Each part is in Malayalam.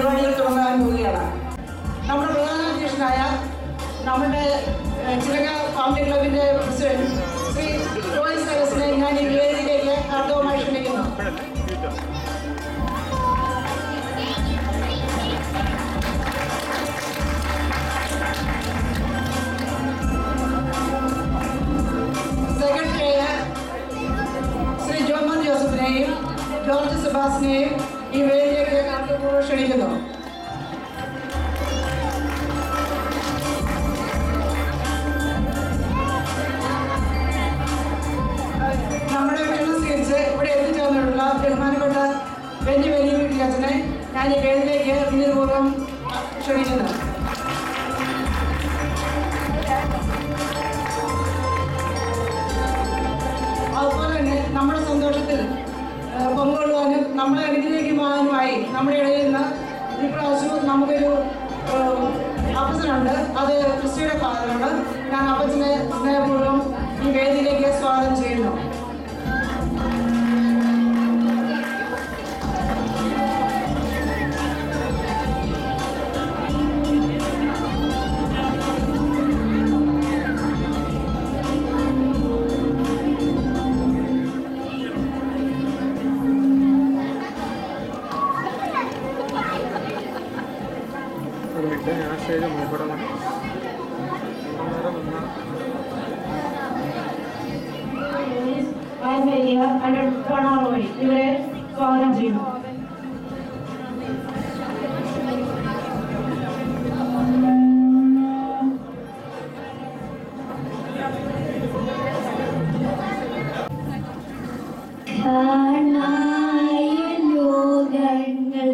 പരിപാടികൾ തുടങ്ങാൻ പോവുകയാണ്. നമ്മുടെ പ്രധാന അധ്യക്ഷനായ നമ്മുടെ ചിലക ഫാമിലി ക്ലബിന്റെ പ്രസിഡന്റ് ശ്രീ ജോയ്സ് സരസിനെ ഞാൻ ഈ വേദിയിലേക്ക് ഹാർദവമായി ക്ഷണിക്കുന്നു. സെക്രട്ടറിയായ ശ്രീ ജോമൻ ജോസഫിനെയും ജോർജ് സെബാസിനെയും ഈ വേദിയിലേക്ക് ഹാർദവമായി ക്ഷണിക്കുന്നു. നമ്മുടെ ക്ഷണം സ്വീകരിച്ച് ഇവിടെ എത്തിച്ചേർന്നിട്ടുള്ള ബഹുമാനപ്പെട്ട ബെന്നി വീട്ടിലച്ഛനെ ഞാൻ ഈ വേദിയിലേക്ക് വിനീതപൂർവ്വം ക്ഷണിക്കുന്നു. അതുപോലെ തന്നെ നമ്മുടെ സന്തോഷത്തിൽ പങ്കുകൊള്ളുവാനും നമ്മളെ അനുഗ്രഹിക്കുവാനുമായി നമ്മുടെ ഇടയിൽ നിന്ന് ഈ പ്രാവശ്യം നമുക്കൊരു അപ്പച്ചനുണ്ട്. അത് ക്രിസ്റ്റിയുടെ ഫാദറാണ്. ഞാൻ അപ്പച്ചനെ സ്നേഹപൂർവ്വം ഈ വേദിയിലേക്ക് സ്വാഗതം ചെയ്യുന്നു. ഇവരെ സ്വാഗതം ചെയ്യുന്നു. ലോകങ്ങൾ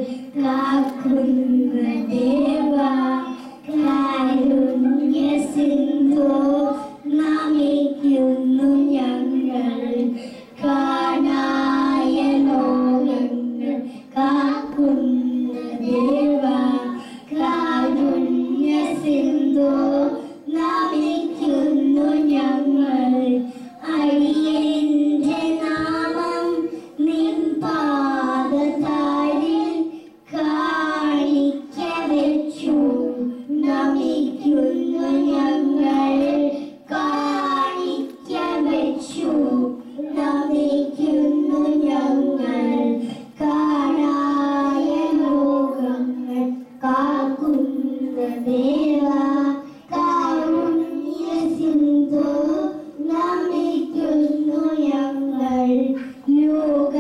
കാക്കുന്ന ദേവാ കാരുണ്യ സിന്ധു നമിക്കുന്നു ഞങ്ങൾ. കാണായ ലോകങ്ങൾ കാക്കുന്ന ദേവാ കാരുണ്യ സിന്ധു നമിക്കുന്നു ഞങ്ങൾ. അടിയന്റെ നാമം നിൻ പാദതാരിൽ കാണിക്ക വെച്ചു നമിക്കുന്നു ഞങ്ങൾ. കാണിക്ക വെച്ചു നമിക്കുന്നു ഞങ്ങൾ. കാണായ ലോകങ്ങൾ കാക്കുന്ന ദേവാ കാരുണ്യ സിന്ധു നമിക്കുന്നു ഞങ്ങൾ. ലോക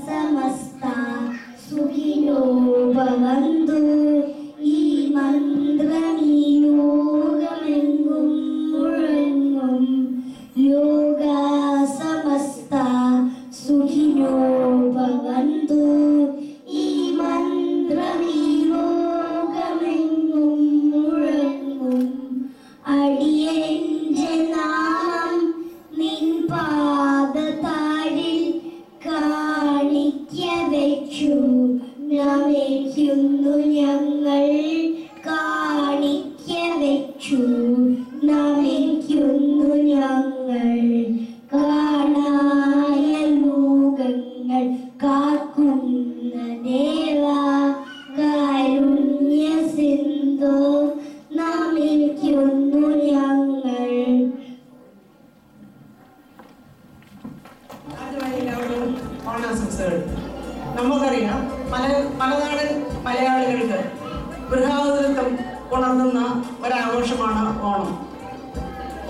സമസ്ത സുഖിനോ ഭവന്തു. ഈ മന്ത്രം ഈ ലോകമെങ്ങും മുഴങ്ങും. ലോക സമസ്ത സുഖിനോ ഭവന്തു. ഈ മന്ത്രം ഈ ലോകമെങ്ങും മുഴങ്ങും. അടിയന്റെ നാമം നിൻ പാദതാരിൽ കാണിക്ക വെച്ചു നമിക്കുന്നു ഞങ്ങൾ. കാണിക്ക വെച്ചു നമിക്കുന്നു ഞങ്ങൾ. കാണായ ലോകങ്ങൾ കാക്കുന്ന ദേവാ കാരുണ്യ സിന്ധു നമിക്കുന്നു ഞങ്ങൾ. ഓണാശംസകൾ. നമുക്കറിയാം മലനാടൻ മലയാളികൾക്ക് ഗൃഹാതുരത്വം ഉണർത്തുന്ന ഒരാഘോഷമാണ് ഓണം.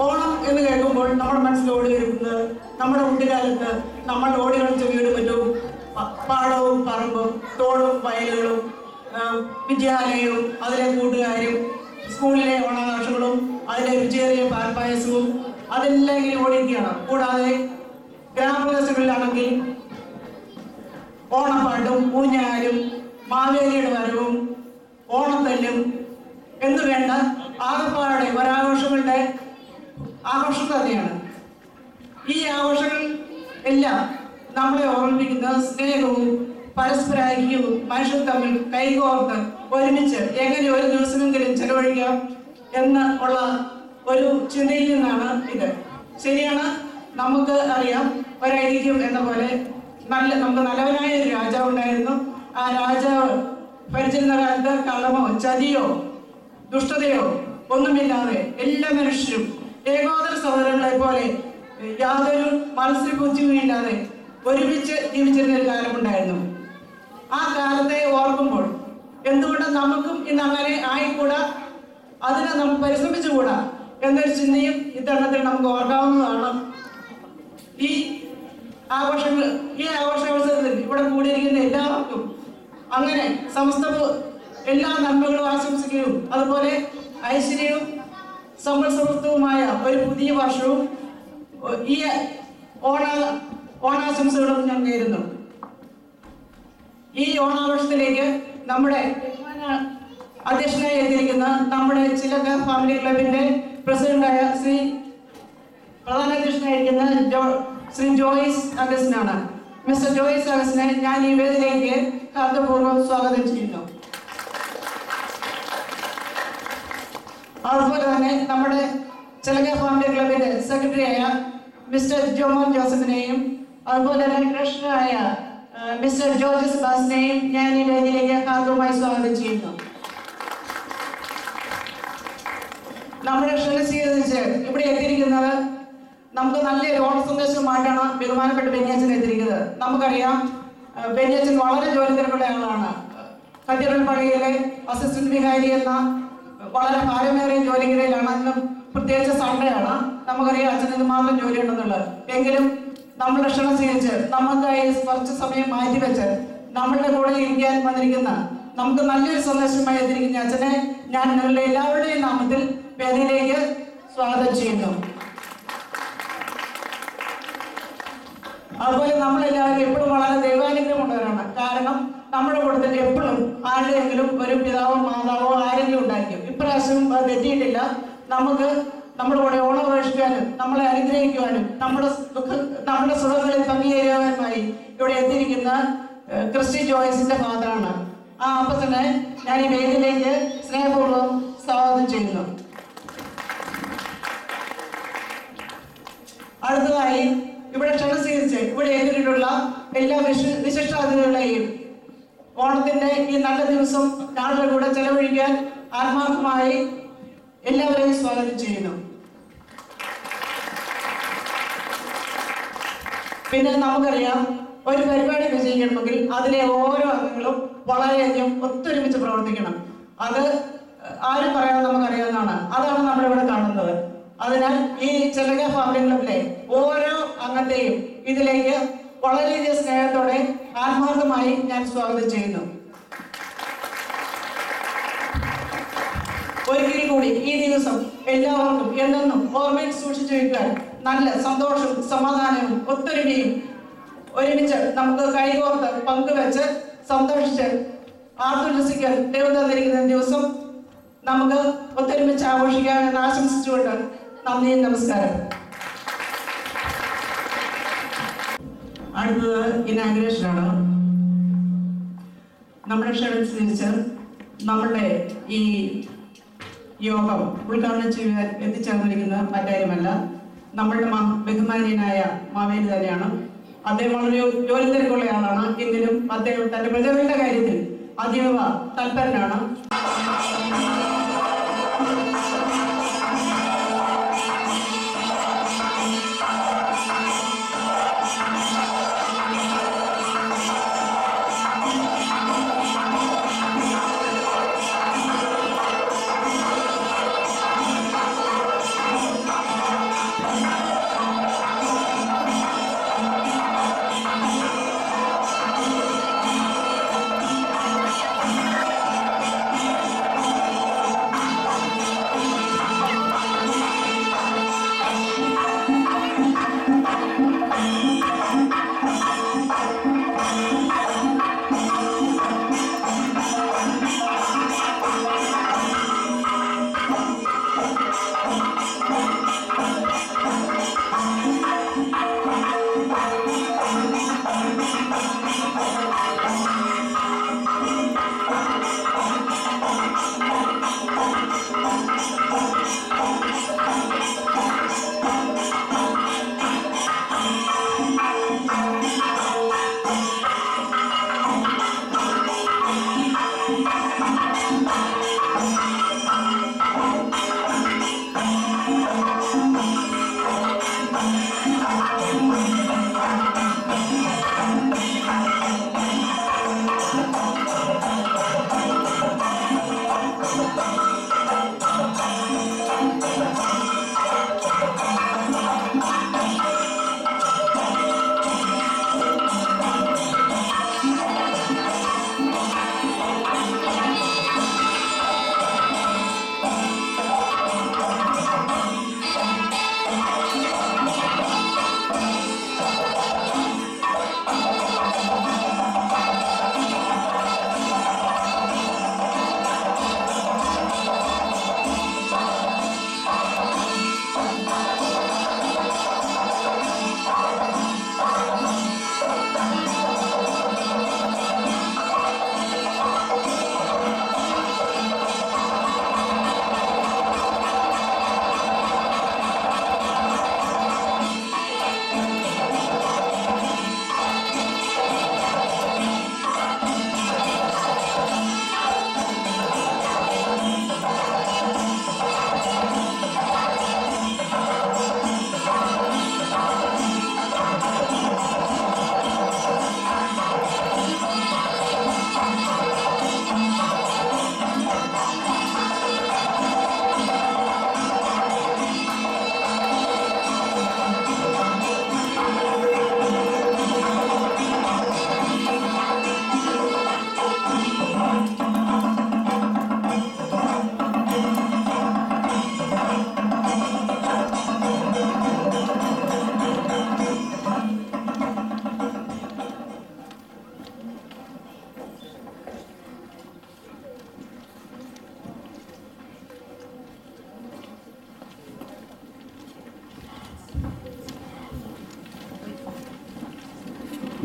ഓണം എന്ന് കേൾക്കുമ്പോൾ നമ്മുടെ മനസ്സിൽ ഓടി വരുന്നത് നമ്മുടെ കുട്ടിക്കാലത്ത് നമ്മൾ ഓടി കളിച്ച വീട് മറ്റും പാടവും പറമ്പും തോടും വയലുകളും വിദ്യാലയവും അതിലെ കൂട്ടുകാരും സ്കൂളിലെ ഓണാഘോഷങ്ങളും അതിലെ രുചിയേറിയ പാൽപ്പായസവും അതെല്ലാം ഇങ്ങനെ ഓടിയിരിക്കുകയാണ്. കൂടാതെ ഗ്രാമപ്രദേശങ്ങളിലാണെങ്കിൽ ഓണപ്പാട്ടും ഊഞ്ഞാലും മാവേലിയുടെ വരവും ഓണത്തല്ലും എന്ന് വേണ്ട ആകപ്പാടെ ഒരാഘോഷങ്ങളുടെ ആഘോഷം തന്നെയാണ്. ഈ ആഘോഷങ്ങൾ എല്ലാം നമ്മളെ ഓർമ്മിപ്പിക്കുന്ന സ്നേഹവും പരസ്പര ഐക്യവും മനുഷ്യർ തമ്മിൽ കൈകോർത്ത് ഒരുമിച്ച് എങ്ങനെ ഒരു ദിവസമെങ്കിലും ചെലവഴിക്കാം എന്ന് ഉള്ള ഒരു ചിന്തയിൽ നിന്നാണ് ഇത്. ശരിയാണ്, നമുക്ക് അറിയാം ഒരൈതിഹ്യം എന്ന പോലെ നമുക്ക് നല്ലവനായ ഒരു രാജാവ് ഉണ്ടായിരുന്നു. ആ രാജാവ് ഭരിച്ചിരുന്ന കാലത്ത് കള്ളമോ ചതിയോ ദുഷ്ടതയോ ഒന്നുമില്ലാതെ എല്ലാ മനുഷ്യരും ഏകോദര സഹോദരങ്ങളെ പോലെ യാതൊരു മത്സരബുദ്ധിയുമില്ലാതെ ഒരുമിച്ച് ജീവിച്ചിരുന്ന ഒരു കാലമുണ്ടായിരുന്നു. ആ കാലത്തെ ഓർക്കുമ്പോൾ എന്തുകൊണ്ട് നമുക്കും ഇന്ന് അങ്ങനെ ആയിക്കൂടാ, അതിനെ നമുക്ക് പരിശ്രമിച്ചുകൂടാ എന്നൊരു ചിന്തയും ഇത്തരണത്തിൽ നമുക്ക് ഓർക്കാവുന്നതാണ്. ഈ ആഘോഷാവസരത്തിൽ ഇവിടെ കൂടിയിരിക്കുന്ന എല്ലാവർക്കും അങ്ങനെ സമസ്ത എല്ലാ നന്മകളും ആശംസിക്കുകയും അതുപോലെ ഐശ്വര്യവും സമ്പൽസമൃദ്ധവുമായ ഒരു പുതിയ വർഷവും ഈ ഓണാശംസകളും ഞാൻ നേരുന്നു. ഈ ഓണാഘോഷത്തിലേക്ക് നമ്മുടെ അധ്യക്ഷനായി എത്തിയിരിക്കുന്ന നമ്മുടെ ചിലക ഫാമിലി ക്ലബിന്റെ പ്രസിഡന്റായ പ്രധാന അധ്യക്ഷനായിരിക്കുന്ന ശ്രീ ജോയിസ് അഗസ്റ്റിനാണ്. മിസ്റ്റർ ജോയിസ് അഗസ്റ്റിനെ ഞാൻ ഈ വേദിയിലേക്ക് ഹാർദപൂർവ്വം സ്വാഗതം ചെയ്യുന്നു. അതുപോലെ തന്നെ നമ്മുടെ ചിലക ഫാമിലി ക്ലബിന്റെ സെക്രട്ടറിയായ മിസ്റ്റർ ജോമോൻ ജോസഫിനെയും അതുപോലെ തന്നെ ട്രഷററായ മിസ്റ്റർ ജോർജ് സെബാസ്റ്റിനെയും ഞാൻ ഈ വേദിയിലേക്ക് ഹാർദവുമായി സ്വാഗതം ചെയ്യുന്നു. നമ്മുടെ ക്ഷണം സ്വീകരിച്ച് ഇവിടെ എത്തിയിരിക്കുന്നത് നമുക്ക് നല്ലൊരു ഓണ സന്ദേശവുമായിട്ടാണ് ബഹുമാനപ്പെട്ട ബെന്യാച്ചൻ എത്തിയിരിക്കുന്നത്. നമുക്കറിയാം ബെന്യാച്ചൻ വളരെ ജോലി തിരക്കുള്ള ആളാണ്. കത്തീഡ്രൽ പള്ളിയിലെ അസിസ്റ്റന്റ് വികാരി എന്ന വളരെ ഭാരമേറിയ ജോലിക്കിടയിലാണ്. അന്ന് പ്രത്യേകിച്ച് സൺഡേ ആണ്. നമുക്കറിയാം അച്ഛന് മാത്രം ജോലി ഉണ്ടെന്നുള്ളത്. എങ്കിലും നമ്മുടെ ക്ഷണം സ്വീകരിച്ച് നമുക്കായി കുറച്ച് സമയം മാറ്റിവെച്ച് നമ്മളുടെ കൂടെ ഇരിക്കാൻ വന്നിരിക്കുന്ന നമുക്ക് നല്ലൊരു സന്ദേശമായി എത്തിയിരിക്കുന്ന അച്ഛനെ ഞാൻ നിങ്ങളുടെ എല്ലാവരുടെയും നാമത്തിൽ വേദിയിലേക്ക് സ്വാഗതം ചെയ്യുന്നു. അതുപോലെ നമ്മളെല്ലാവരും എപ്പോഴും വളരെ ദൈവാനുഗ്രഹമുള്ളവരാണ്. കാരണം നമ്മുടെ കൂട്ടത്തിൽ എപ്പോഴും ആരുടെയെങ്കിലും ഒരു പിതാവോ മാതാവോ ആരെങ്കിലും ഉണ്ടായിരിക്കും. ഇപ്രാവശ്യം തെറ്റിയിട്ടില്ല. നമുക്ക് നമ്മുടെ കൂടെ ഓണാഘോഷിക്കാനും നമ്മളെ അനുഗ്രഹിക്കുവാനും നമ്മുടെ സുഖങ്ങളിൽ പങ്കുചേരുവാനുമായി ഇവിടെ എത്തിയിരിക്കുന്ന ക്രിസ്റ്റി ജോയ്സിന്റെ ഫാദറാണ്. ആ അപ്പച്ചനെ ഞാൻ ഈ വേദിയിലേക്ക് സ്നേഹപൂർവ്വം സ്വാഗതം ചെയ്യുന്നു. അടുത്തതായി ഇവിടെ ക്ഷണം സ്വീകരിച്ച് ഇവിടെ എത്തിയിട്ടുള്ള എല്ലാ വിശിഷ്ടാതിഥികളെയും ഓണത്തിന്റെ ഈ നല്ല ദിവസം ഞങ്ങളുടെ കൂടെ ചെലവഴിക്കാൻ ആത്മാർത്ഥമായി എല്ലാവരെയും സ്വാഗതം ചെയ്യുന്നു. പിന്നെ നമുക്കറിയാം ഒരു പരിപാടി വിജയിക്കണമെങ്കിൽ അതിലെ ഓരോ അംഗങ്ങളും വളരെയധികം ഒത്തൊരുമിച്ച് പ്രവർത്തിക്കണം. അത് ആരും പറയാതെ നമുക്കറിയാവുന്നതാണ്. അതാണ് നമ്മളിവിടെ കാണുന്നത്. അതിനാൽ ഈ ചിലക ഫാമിലി ക്ലബിലെ ഓരോ അംഗത്തെയും ഇതിലേക്ക് വളരെയധികം സ്നേഹത്തോടെ ആത്മാർത്ഥമായി ഞാൻ സ്വാഗതം ചെയ്യുന്നു. ഒരിക്കലും കൂടി ഈ ദിവസം എല്ലാവർക്കും എന്നെന്നും ഓർമ്മയിൽ സൂക്ഷിച്ചു വയ്ക്കാൻ നല്ല സന്തോഷവും സമാധാനവും ഒത്തൊരുമയും ഒരുമിച്ച് നമുക്ക് കൈകോർത്ത് പങ്കുവെച്ച് സന്തോഷിച്ച് ആർത്തുല്ലസിക്കാൻ ദൈവം തന്നിരിക്കുന്ന ദിവസം നമുക്ക് ഒത്തൊരുമിച്ച് ആഘോഷിക്കാമെന്ന് ആശംസിച്ചുകൊണ്ട് നന്ദി, നമസ്കാരം. അടുത്തത് ഇനാഗ്രേഷനാണ്. നമ്മുടെ ക്ഷണം സ്വീകരിച്ച് നമ്മളുടെ ഈ യോഗം ഉദ്ഘാടനം ചെയ്യാൻ എത്തിച്ചേർന്നിരിക്കുന്ന മറ്റാരുമല്ല, നമ്മളുടെ ബഹുമാനീയനായ മാവേലി തന്നെയാണ്. അദ്ദേഹം വളരെ ജോലി തിരക്കുള്ള ആളാണ്. എങ്കിലും അദ്ദേഹം തന്റെ പ്രജകളുടെ കാര്യത്തിൽ അതീവ തൽപരനാണ്.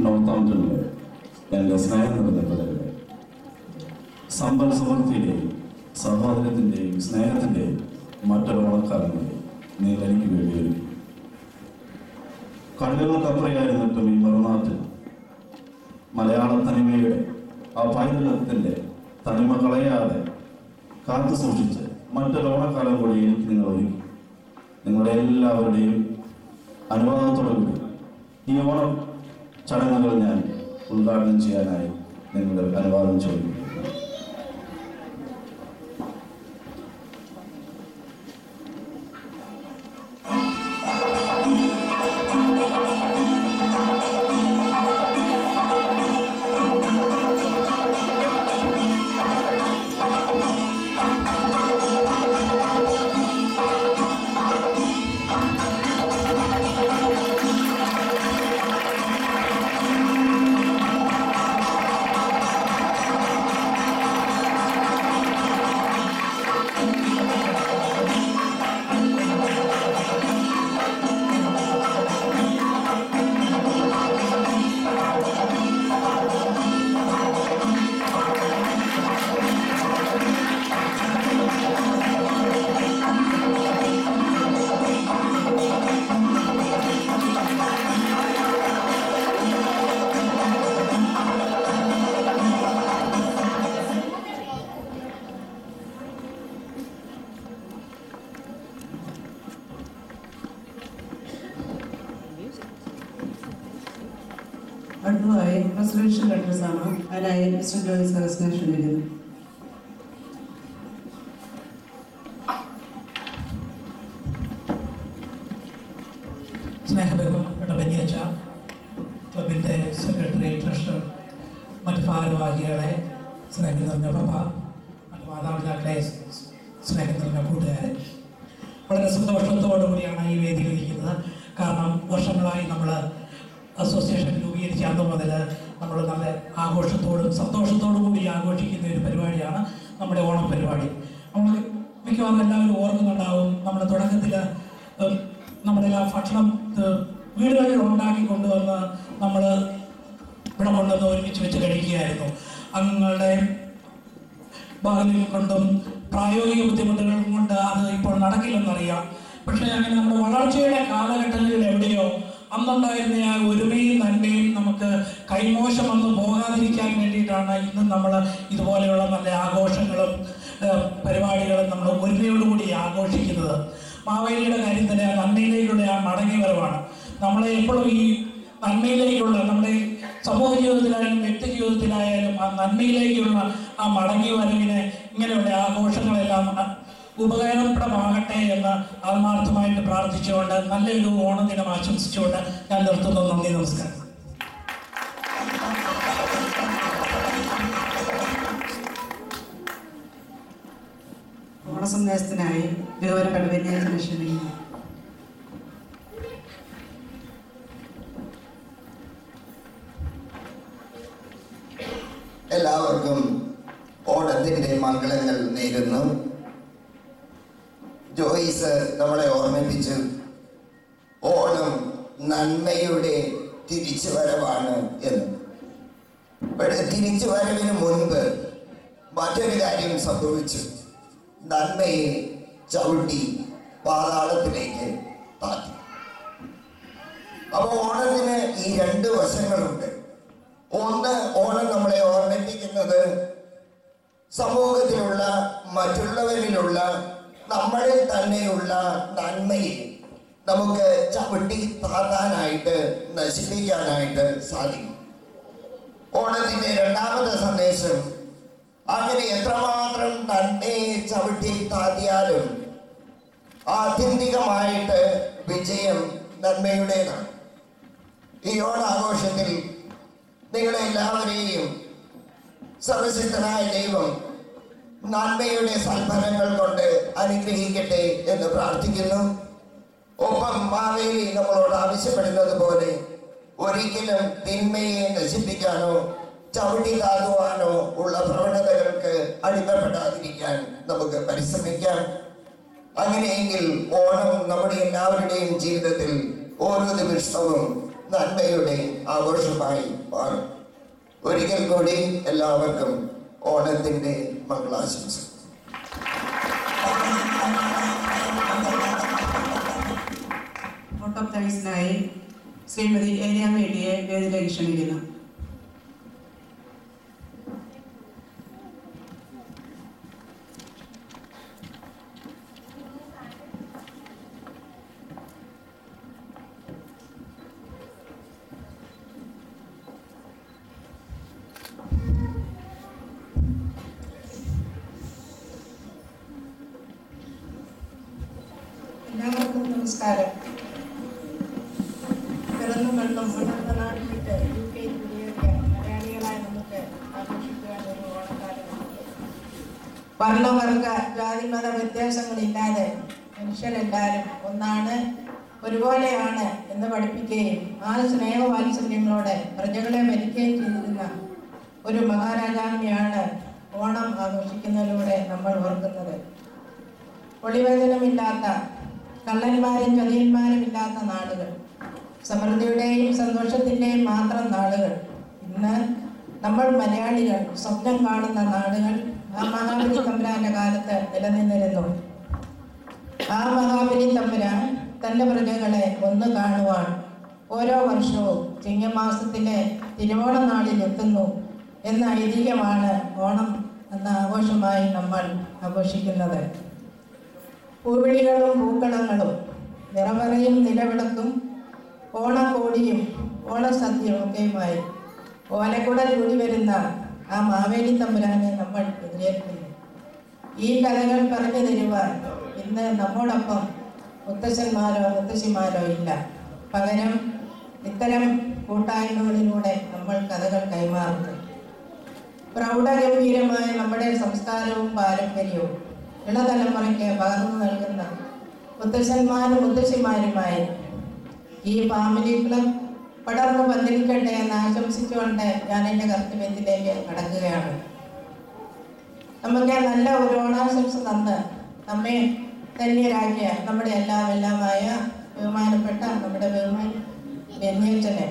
നോർത്താംപ്ടണിലെ എൻ്റെ സ്നേഹം നിറഞ്ഞപ്പെട്ടവരെ, സമ്പൽ സമൃദ്ധിയുടെയും സഹോദരത്തിൻ്റെയും സ്നേഹത്തിൻ്റെയും മറ്റൊരു ഓണക്കാലങ്ങളിൽ നിങ്ങൾ എനിക്ക് വേണ്ടി ഒരുക്കി. കടലുകൾക്കപ്പുറയായിരുന്നിട്ടും ഈ മറുനാട്ടിൽ മലയാള തനിമയുടെ ആ പൈതൃകത്തിൻ്റെ തനിമ കളയാതെ കാത്തു സൂക്ഷിച്ച് മറ്റൊരു ഓണക്കാലം കൂടി എനിക്ക് നിങ്ങൾ ഒരുക്കി. നിങ്ങളുടെ എല്ലാവരുടെയും അനുവാദത്തോടുകൂടി ഈ ഓണം ചടങ്ങുകൾ ഞാൻ ഉദ്ഘാടനം ചെയ്യാനായി നിങ്ങളുടെ അനുവാദം ചോദിക്കുന്നു. അടുത്തതായി പ്രസിഡൻഷ്യൽ ലെറ്റേഴ്സാണ്. അതിനായി മിസ്റ്റർ ജോയ് സർവീസിനെ ക്ഷണിക്കുന്നു. സ്നേഹബഹുമാനപ്പെട്ട ബനിയച്ച, ക്ലബിൻ്റെ സെക്രട്ടറി, ട്രഷറർ, മറ്റ് ഭാരവാഹികളെ, സ്നേഹം നിറഞ്ഞ പപ്പ, മറ്റ് മാതാപിതാക്കളെ, സ്നേഹം നിറഞ്ഞ കൂട്ടുകാരെ, വളരെ സന്തോഷത്തോടു കൂടിയാണ് ഈ വേദിയിൽ ഇരിക്കുന്നത്. കാരണം വർഷങ്ങളായി നമ്മൾ അസോസിയേഷൻ രൂപീകരിച്ച അന്ന് മുതൽ നമ്മൾ നല്ല ആഘോഷത്തോടും സന്തോഷത്തോടും കൂടി ആഘോഷിക്കുന്ന ഒരു പരിപാടിയാണ് നമ്മുടെ ഓണം പരിപാടി. നമ്മൾ മിക്കവാറും എല്ലാവരും ഓർക്കുന്നുണ്ടാവും, നമ്മുടെ തുടക്കത്തിൽ നമ്മുടെ ഭക്ഷണം വീടുകളിൽ ഉണ്ടാക്കി കൊണ്ടുവന്ന് നമ്മൾ ഇവിടെ കൊണ്ടുവന്ന് ഒരുമിച്ച് വെച്ച് കഴിക്കുകയായിരുന്നു. അങ്ങളുടെ ബാല്യം കൊണ്ടും പ്രായോഗിക ബുദ്ധിമുട്ടുകൾ കൊണ്ട് അത് ഇപ്പോൾ നടക്കില്ലെന്നറിയാം. പക്ഷേ അങ്ങനെ നമ്മുടെ വളർച്ചയുടെ കാലഘട്ടങ്ങളിൽ എവിടെയോ അന്നുണ്ടായിരുന്ന ആ ഒരുമയും നന്മയും നമുക്ക് കൈമോശം വന്ന് പോകാതിരിക്കാൻ വേണ്ടിയിട്ടാണ് ഇന്ന് നമ്മൾ ഇതുപോലെയുള്ള നല്ല ആഘോഷങ്ങളും പരിപാടികളും നമ്മൾ ഒരുമയോടുകൂടി ആഘോഷിക്കുന്നത്. മാവേലിയുടെ കാര്യം തന്നെ ആ നന്മയിലേക്കുള്ള ആ മടങ്ങിവരവാണ്. നമ്മളെ എപ്പോഴും ഈ നന്മയിലേക്കുള്ള നമ്മുടെ സമൂഹ ജീവിതത്തിലായാലും വ്യക്തി ജീവിതത്തിലായാലും ആ നന്മയിലേക്കുള്ള ആ മടങ്ങിവരവിനെ ഇങ്ങനെയുള്ള ആഘോഷങ്ങളെല്ലാം ഉപകാരപ്രദമാകട്ടെ എന്ന് ആത്മാർത്ഥമായിട്ട് പ്രാർത്ഥിച്ചുകൊണ്ട് നല്ലൊരു ഓണദിനം ആശംസിച്ചുകൊണ്ട് ഞാൻ നിർത്തുന്നു. നന്ദി, നമസ്കാരം. ഓണസന്ദേശത്തിനായി ബഹുമാനപ്പെട്ട ബനിയച്ചനെ ക്ഷണിക്കുന്നു. എല്ലാവർക്കും ഓണത്തിൻ്റെ മംഗളങ്ങൾ നേരുന്നു. ജോയിസ് നമ്മളെ ഓർമ്മിപ്പിച്ചു, ഓണം നന്മയുടെ തിരിച്ചുവരവാണ് എന്ന്. ഇവിടെ തിരിച്ചുവരവിന് മുൻപ് മറ്റൊരു കാര്യം സംഭവിച്ചു. നന്മയെ ചവിട്ടി പാതാളത്തിലേക്ക് താത്തി. അപ്പോൾ ഓണത്തിന് ഈ രണ്ട് വശങ്ങളുണ്ട്. ഒന്ന്, ഓണം നമ്മളെ ഓർമ്മിപ്പിക്കുന്നത് സമൂഹത്തിലുള്ള മറ്റുള്ളവരിലുള്ള നമ്മളിൽ തന്നെയുള്ള നന്മയെ നമുക്ക് ചവിട്ടി താത്താനായിട്ട് നശിപ്പിക്കാനായിട്ട് സാധിക്കും. ഓണത്തിന്റെ രണ്ടാമത്തെ സന്ദേശം, അങ്ങനെ എത്രമാത്രം നന്മയെ ചവിട്ടി താത്തിയാലും ആത്യന്തികമായിട്ട് വിജയം നന്മയുടേതാണ്. ഈ ഓണാഘോഷത്തിൽ നിങ്ങളെല്ലാവരെയും സർവശക്തനായ ദൈവം നന്മയുടെ സൽഫലങ്ങൾ കൊണ്ട് അനുഗ്രഹിക്കട്ടെ എന്ന് പ്രാർത്ഥിക്കുന്നു. ഒപ്പം മാവേലി നമ്മളോട് ആവശ്യപ്പെടുന്നത് പോലെ ഒരിക്കലും തിന്മയെ നശിപ്പിക്കാനോ ചവിട്ടി താകുവാനോ ഉള്ള പ്രവണതകൾക്ക് അടിമപ്പെടാതിരിക്കാൻ നമുക്ക് പരിശ്രമിക്കാം. അങ്ങനെയെങ്കിൽ ഓണം നമ്മുടെ എല്ലാവരുടെയും ജീവിതത്തിൽ ഓരോ ദിവസവും നന്മയുടെ ആഘോഷമായി മാറും. ഒരിക്കൽ കൂടി എല്ലാവർക്കും ഓണത്തിൻ്റെ മംഗളാശംസ. ഓട്ടോപ്റ്റൈസിനായി ശ്രീമതി ഏരിയാമേഡിയെ വേദിയിലേക്ക് ക്ഷണിക്കുന്നു. എല്ലാവർക്കും നമസ്കാരം. പിറന്നു മണ്ണും ഉണർന്ന നാട്ടിൽ വിട്ട് UK കുടിയേറിയ മലയാളികളായ നമുക്ക് ആഘോഷിക്കുവാൻ ഒരു ഓണക്കാലമുണ്ട്. വർണ്ണവർഗ ജാതിമത വ്യത്യാസങ്ങളില്ലാതെ മനുഷ്യരെല്ലാവരും ഒന്നാണ്, ഒരുപോലെയാണ് എന്ന് പഠിപ്പിക്കുകയും ആ സ്നേഹവാത്സല്യങ്ങളോടെ പ്രജകളെ ഭരിക്കുകയും ചെയ്തിരുന്ന ഒരു മഹാരാജാവിനെയാണ് ഓണം ആഘോഷിക്കുന്നതിലൂടെ നമ്മൾ ഓർക്കുന്നത്. ഒളിവചനമില്ലാത്ത, കള്ളന്മാരും ചതിയന്മാരും ഇല്ലാത്ത നാടുകൾ, സമൃദ്ധിയുടെയും സന്തോഷത്തിൻ്റെയും മാത്രം നാടുകൾ, ഇന്ന് നമ്മൾ മലയാളികൾ സ്വപ്നം കാണുന്ന നാടുകൾ ആ മഹാബലി തമ്പുരാന്റെ കാലത്ത് നിലനിന്നിരുന്നു. ആ മഹാബലി തമ്പുരാൻ തൻ്റെ പ്രജകളെ ഒന്ന് കാണുവാൻ ഓരോ വർഷവും ചിങ്ങമാസത്തിലെ തിരുവോണ നാളിൽ എത്തുന്നു എന്ന ഐതിഹ്യമാണ് ഓണം എന്ന ആഘോഷമായി നമ്മൾ ആഘോഷിക്കുന്നത്. പൂവിളികളും പൂക്കളങ്ങളും നിറവറയും നിലവിളക്കും ഓണക്കോടിയും ഓണസദ്യയും ഒക്കെയുമായി ഓലക്കുടൽ കൂടി വരുന്ന ആ മാവേലി തമ്പുരാനെ നമ്മൾ എതിരേൽക്കുന്നു. ഈ കഥകൾ പറഞ്ഞു തരുവാൻ ഇന്ന് നമ്മോടൊപ്പം മുത്തശ്ശന്മാരോ മുത്തശ്ശിമാരോ ഇല്ല. പകരം ഇത്തരം കൂട്ടായ്മകളിലൂടെ നമ്മൾ കഥകൾ കൈമാറുന്നു. പ്രൗഢഗംഭീരമായ നമ്മുടെ സംസ്കാരവും പാരമ്പര്യവും ഇളതലമുറയ്ക്ക് പകർന്നു നൽകുന്ന മുത്തശ്ശന്മാരും മുത്തശ്ശിമാരുമായി ഈ ഫാമിലി ക്ലബ് പടർന്നു പന്തലിക്കട്ടെ എന്ന് ആശംസിച്ചുകൊണ്ട് ഞാൻ എൻ്റെ കർത്തവ്യത്തിലേക്ക് കടക്കുകയാണ്. നമുക്ക് നല്ല ഒരു ഓണാശംസ തന്ന് നമ്മെ ധന്യരാക്കിയ നമ്മുടെ എല്ലാമായ ബഹുമാനപ്പെട്ട നമ്മുടെ ബെന്യച്ചനെ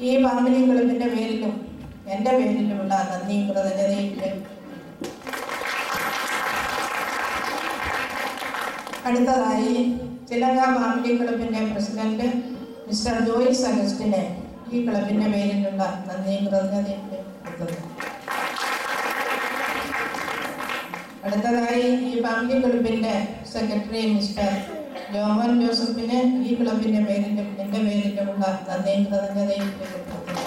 ഈ ഫാമിലി ക്ലബിൻ്റെ പേരിലും എൻ്റെ പേരിലുമുള്ള നന്ദിയും കൃതജ്ഞതയും. അടുത്തതായി ചിലങ്ക ഫാമിലി ക്ലബിൻ്റെ പ്രസിഡന്റ് മിസ്റ്റർ ജോയിസ് അഗസ്റ്റിനെ ഈ ക്ലബിൻ്റെ പേരിലുള്ള നന്ദിയും കൃതജ്ഞതയും കൊടുക്കുന്നു. അടുത്തതായി ഈ ഫാമിലി ക്ലബിൻ്റെ സെക്രട്ടറി മിസ്റ്റർ ജോമൻ ജോസഫിന് ഈ ക്ലബിൻ്റെ പേരിലും എൻ്റെ പേരിലുമുള്ള നന്ദിയും കൃതജ്ഞതയും കൊടുക്കുന്നു.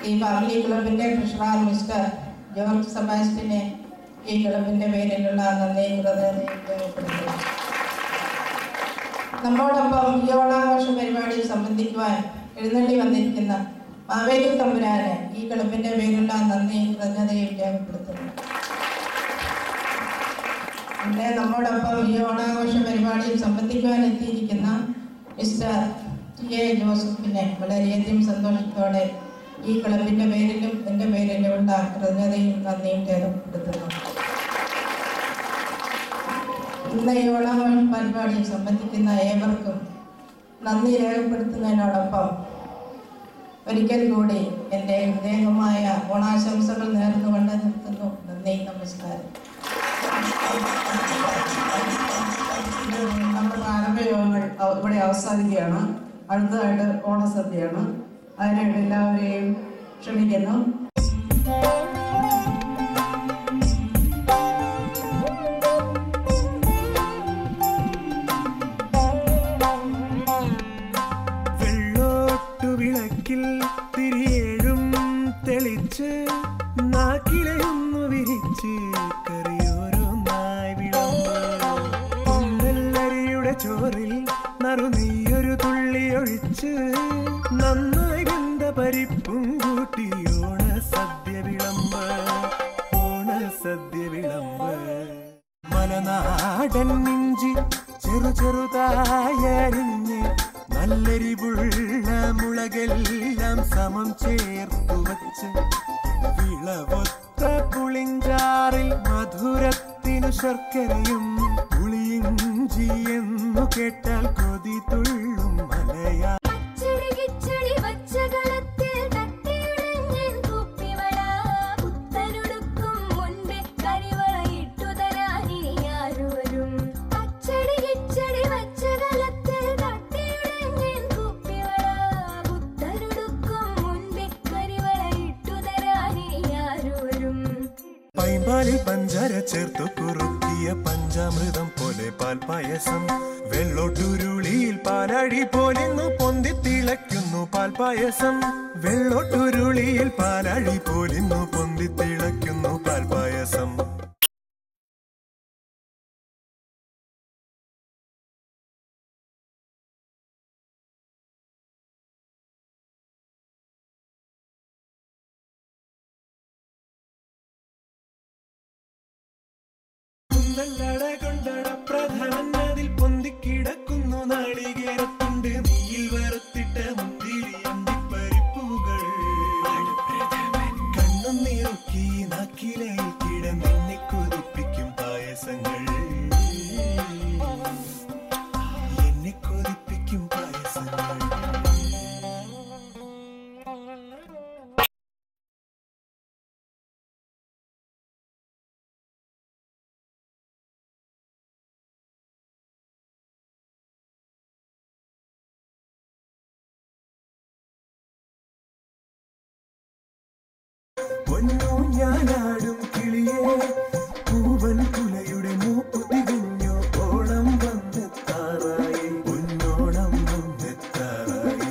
ഈ ഫാമിലി ക്ലബിൻ്റെ ട്രഷറർ മിസ്റ്റർ ജോർജ് സെബാസ്റ്റ്യനെ ഈ ക്ലബിൻ്റെ പേരിലുള്ള നന്ദിയും കൃതജ്ഞതയും രേഖപ്പെടുത്തുന്നു. നമ്മോടൊപ്പം ഈ ഓണാഘോഷ പരിപാടിയിൽ സംബന്ധിക്കുവാൻ എഴുന്നള്ളി വന്നിരിക്കുന്ന മാവേലി തമ്പുരാന് ഈ ക്ലബിൻ്റെ പേരിലുള്ള നന്ദിയും കൃതജ്ഞതയും രേഖപ്പെടുത്തുന്നു. പിന്നെ നമ്മോടൊപ്പം ഈ ഓണാഘോഷ പരിപാടിയിൽ സംബന്ധിക്കുവാൻ എത്തിയിരിക്കുന്ന മിസ്റ്റർ TA ജോസഫിനെ വളരെയധികം സന്തോഷത്തോടെ ഈ ക്ലബിൻ്റെ പേരിലും എൻ്റെ പേരിലുമുള്ള കൃതജ്ഞതയും നന്ദിയും രേഖപ്പെടുത്തുന്നു. ഇന്ന് ഈ ഓണാഘോഷ പരിപാടിയിൽ സംബന്ധിക്കുന്ന ഏവർക്കും നന്ദി രേഖപ്പെടുത്തുന്നതിനോടൊപ്പം ഒരിക്കൽ കൂടി എൻ്റെ ഹൃദയമായ ഓണാശംസകൾ നേർന്നുകൊണ്ട് നിർത്തുന്നു. നന്ദി, നമസ്കാരം. നമ്മുടെ പ്രാരംഭ യോഗങ്ങൾ ഇവിടെ അവസാനിക്കുകയാണ്. അടുത്തതായിട്ട് ഓണസദ്യയാണ്. അതിനായിട്ട് എല്ലാവരെയും ക്ഷണിക്കുന്നു. വെള്ളോട്ടുവിളക്കിൽ തിരിയേഴും തെളിച്ച് നാക്കിലയൊന്നു വിരിച്ച് കറിയോരോന്നായി വിളമ്പ് ചോറിൽ നറുനെയ്യൊരു തുള്ളി ഒഴിച്ച് നന്നായി വെന്ത പരിപ്പും കൂട്ടി ഓണസദ്യ വിളമ്പ് മലനാടൻ ഇഞ്ചി ചെറുതായരിഞ്ഞ് നല്ലെരിവുള്ള മുളകെല്ലാം സമം ചേർത്തു വച്ച് വിളവൊത്ത പുളിഞ്ചാറിൽ മധുരത്തിനു ശർക്കരയും പുളിയും ഇഞ്ചി എന്നു കേട്ടാൽ കൊതി തുള്ളും മലയാ പൈമ്പാലിൽ പഞ്ചാര ചേർത്തു കുറുക്കിയ പഞ്ചാമൃതം പോലെ പാൽപായസം വെള്ളോട്ടുരുളിയിൽ പാലടി പോലിന്നു പൊന്തി തിളയ്ക്കുന്നു പാൽപായസം വെള്ളോട്ടുരുളിയിൽ പാലടി പോലിന്നു പൊന്തി തിളയ്ക്കുന്നു പാൽപായസം പ്രധാനതിൽ പൊന്തിക്കിടക്കുന്നു നാളികേരത്തുണ്ട് നെയ്യിൽ വറുത്തിട്ട മുന്തിരി അണ്ടിപ്പരിപ്പുകൾ കണ്ണും നിറുക്കി നാക്കിലയിൽ കിടന്നെന്നെ കൊതിപ്പിക്കും പായസങ്ങൾ എന്നെ കൊതിപ്പിക്കും പായസങ്ങൾ പൊന്നു ഞാനാടും കിളിയേ പൂവൻ കുലയുടെ മൂപ്പു തികഞ്ഞു ഓണം വന്നെത്താറായി പൊന്നോണം വന്നെത്താറായി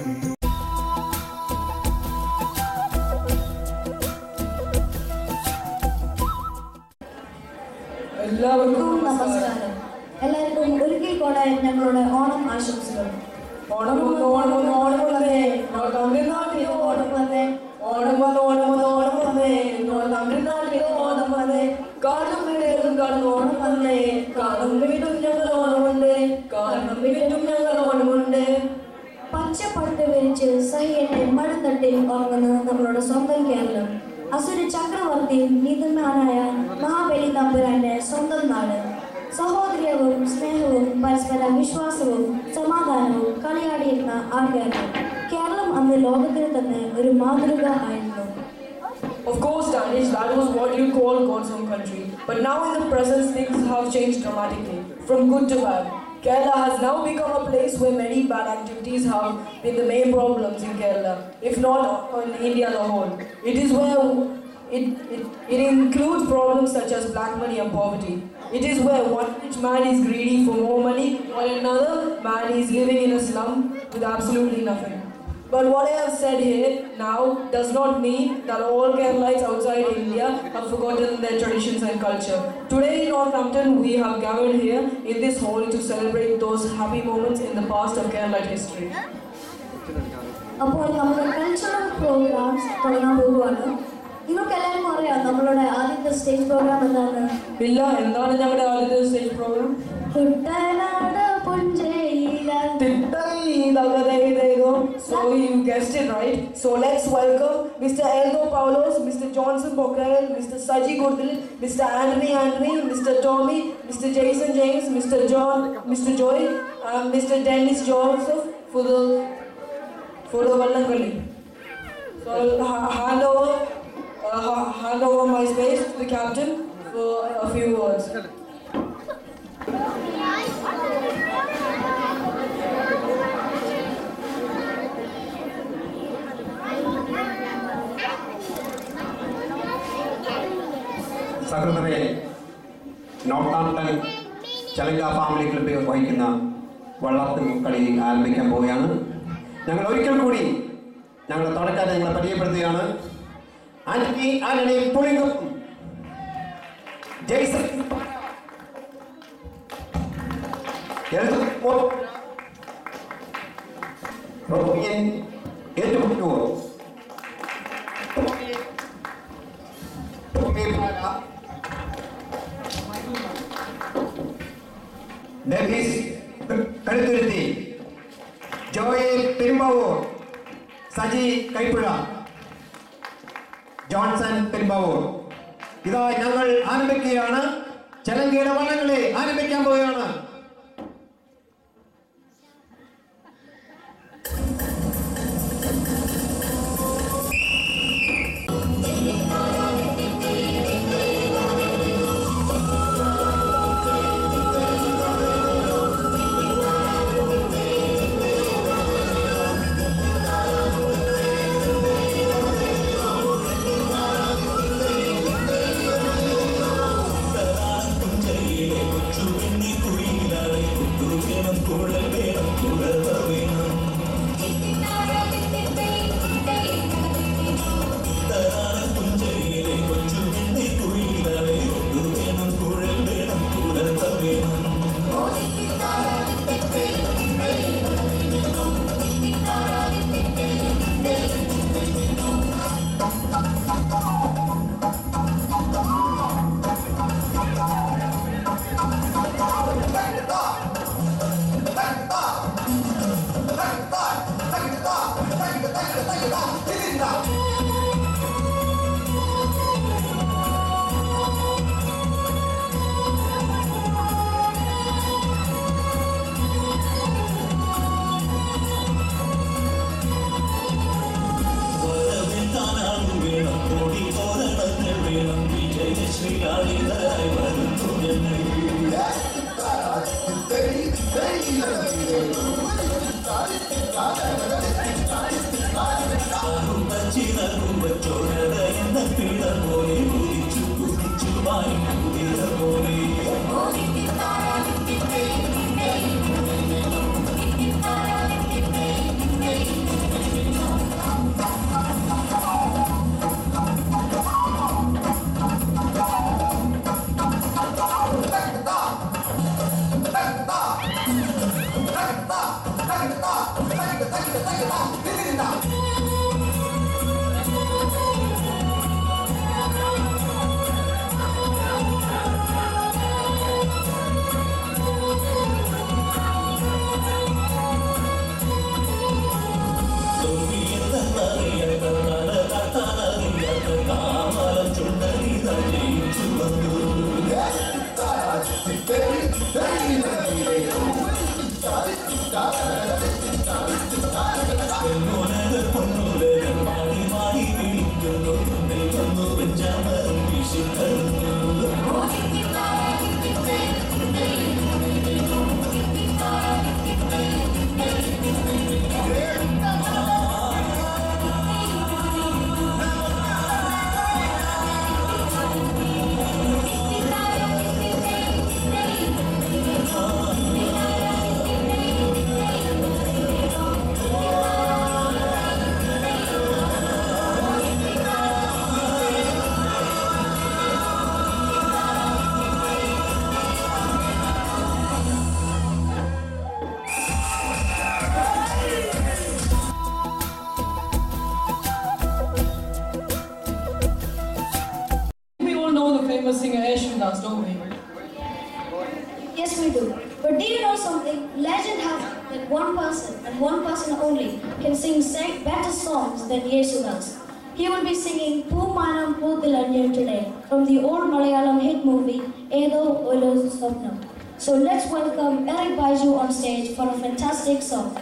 എല്ലാവർക്കും നമസ്കാരം. എല്ലാവർക്കും ഒരിക്കൽ കൂടെ ഞങ്ങളുടെ ഓണം ആശംസകൾ. ഓണം വന്നു, ഓണം വന്നു, ഓണം വന്നേ, തമിഴ്നാട്ടിൽ ഓണം വന്നേ, ഓണം വന്നു, ഓണം വന്നു, ഓണം വന്നേ, തമിഴ്നാട്ടിൽ ഓണം വന്നേ, കാണും വീടും കാണും ഓണം വന്നേ, കാണും വീടും ഞങ്ങൾ ഓണമുണ്ട്, കാണും വീടും ഞങ്ങൾ ഓണമുണ്ട്. പച്ചപ്പട്ട് വിരിച്ച് സഹ്യന്റെ മഴത്തട്ടിൽ ഉറങ്ങുന്ന നമ്മളുടെ സ്വന്തം കേരളം. അസുര ചക്രവർത്തിയും നീതിമാനായ മഹാബലി തമ്പുരാന്റെ സ്വന്തം നാട്. സഹോദര്യവും സ്നേഹവും പരസ്പര വിശ്വാസവും സമാധാനവും കളിയാടിയിരുന്ന ആ കേരളം. കേരളം അന്ന് ലോകത്തിന് തന്നെ ഒരു മാതൃക ആയിരുന്നു. Of course, Danish, that was what you call God's home country. But now in the present, things have changed dramatically, from good to bad. Kerala has now become a place where many bad activities have been the main problems in Kerala, if not in India as a whole. It is where it includes problems such as black money and poverty. It is where one rich man is greedy for more money, while another man is living in a slum with absolutely nothing. But what I have said here now does not mean that all Keralites outside India have forgotten their traditions and culture. Today in Northampton, we have gathered here in this hall to celebrate those happy moments in the past of Keralite history. അപ്പോൾ നമ്മുടെ കൾച്ചറൽ പ്രോഗ്രാംസ് തുടങ്ങാൻ പോകുകയാണ്. നിങ്ങൾക്ക് എല്ലാവർക്കും അറിയാം നമ്മളുടെ ആദ്യത്തെ സ്റ്റേജ് പ്രോഗ്രാം എന്താണ്? ഇല്ല, എന്താണ് ഞങ്ങളുടെ ആദ്യത്തെ സ്റ്റേജ് പ്രോഗ്രാം? കുട്ടനാട് പുഞ്ചയില. So you guessed it right. So let's welcome Mr. Eldo Paulos, Mr. Johnson Bokrael, Mr. Saji Gurdil, Mr. Anthony, Mr. Tommy, Mr. Jason James, Mr. John, Mr. Joy, and Mr. Dennis Joseph for the Vallangalli. So I'll hand over my space to the captain for a few words. സഹൃദരെ, നോർത്താംപ്ടൺ ചലങ്ക ഫാമിലി ക്ലബ്ബിൽ വഹിക്കുന്ന വള്ളത്തിൽ കളി ആരംഭിക്കാൻ പോവുകയാണ്. ഞങ്ങൾ ഒരിക്കൽ കൂടി ഞങ്ങളുടെ തുടക്കാരെ ഞങ്ങളെ പരിചയപ്പെടുത്തുകയാണ്. ആന്റണി പുളിങ്കും, ജെയ്സൺ ഏറ്റുമുട്ടുവോ, കഴുത്തുരുത്തി, ജോയ് പെരുമ്പാവൂർ, സജി കൈപ്പുഴ, ജോൺസൺ പെരുമ്പാവൂർ. ഇതാ ഞങ്ങൾ ആരംഭിക്കുകയാണ്. ചലങ്കയുടെ വള്ളങ്ങളെ ആരംഭിക്കാൻ പോവുകയാണ്. Singer Yeshua, don't we? Yes, we do. But do you know something? Legend has that one person and one person only can sing better songs than Yesu does. He will be singing Poomanam Poothilanyan today from the old Malayalam hit movie Edo Oru Swapnam. So let's welcome Eric Baiju on stage for a fantastic song.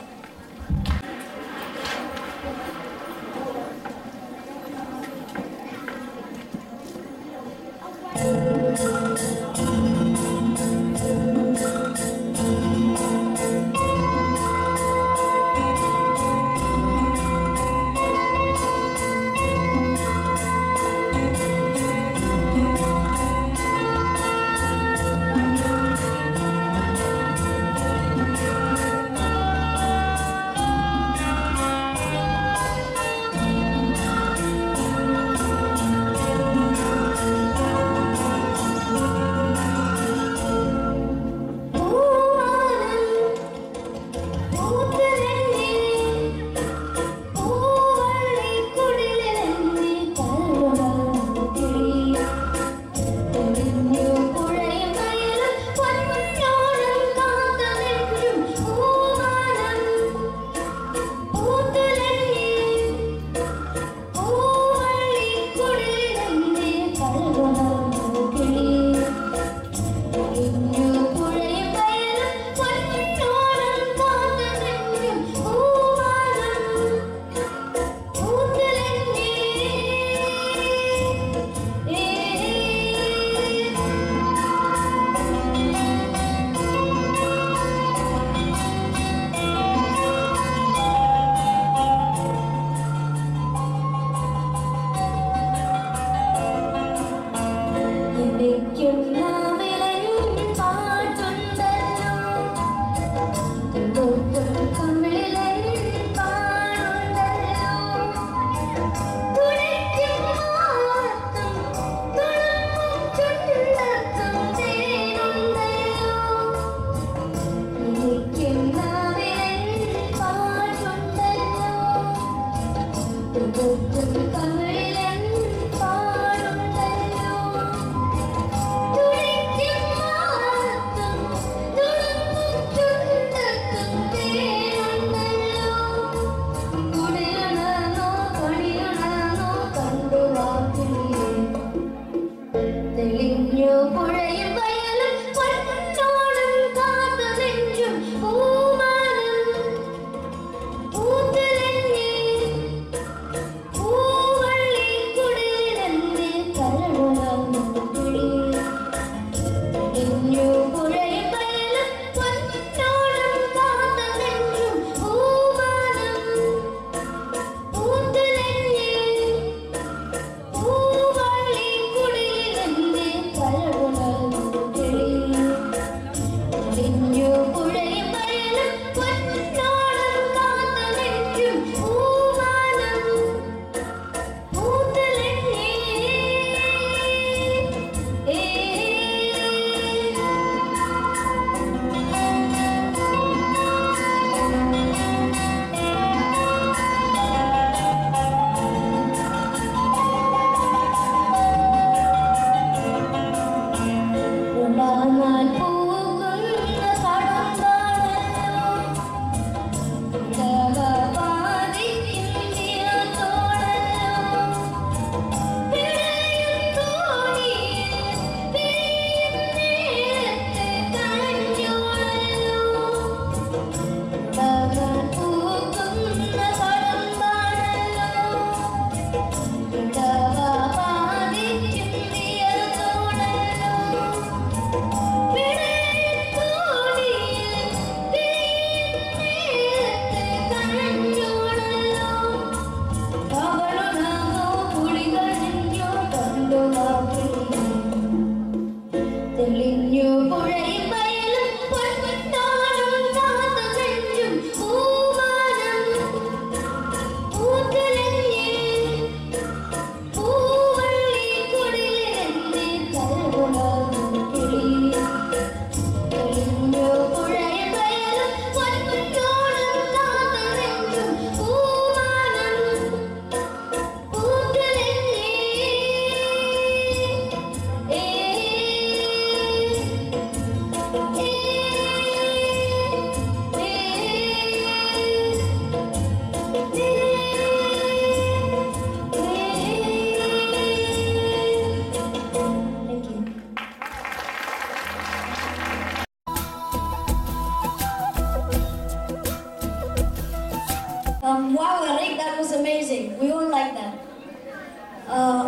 We all like that.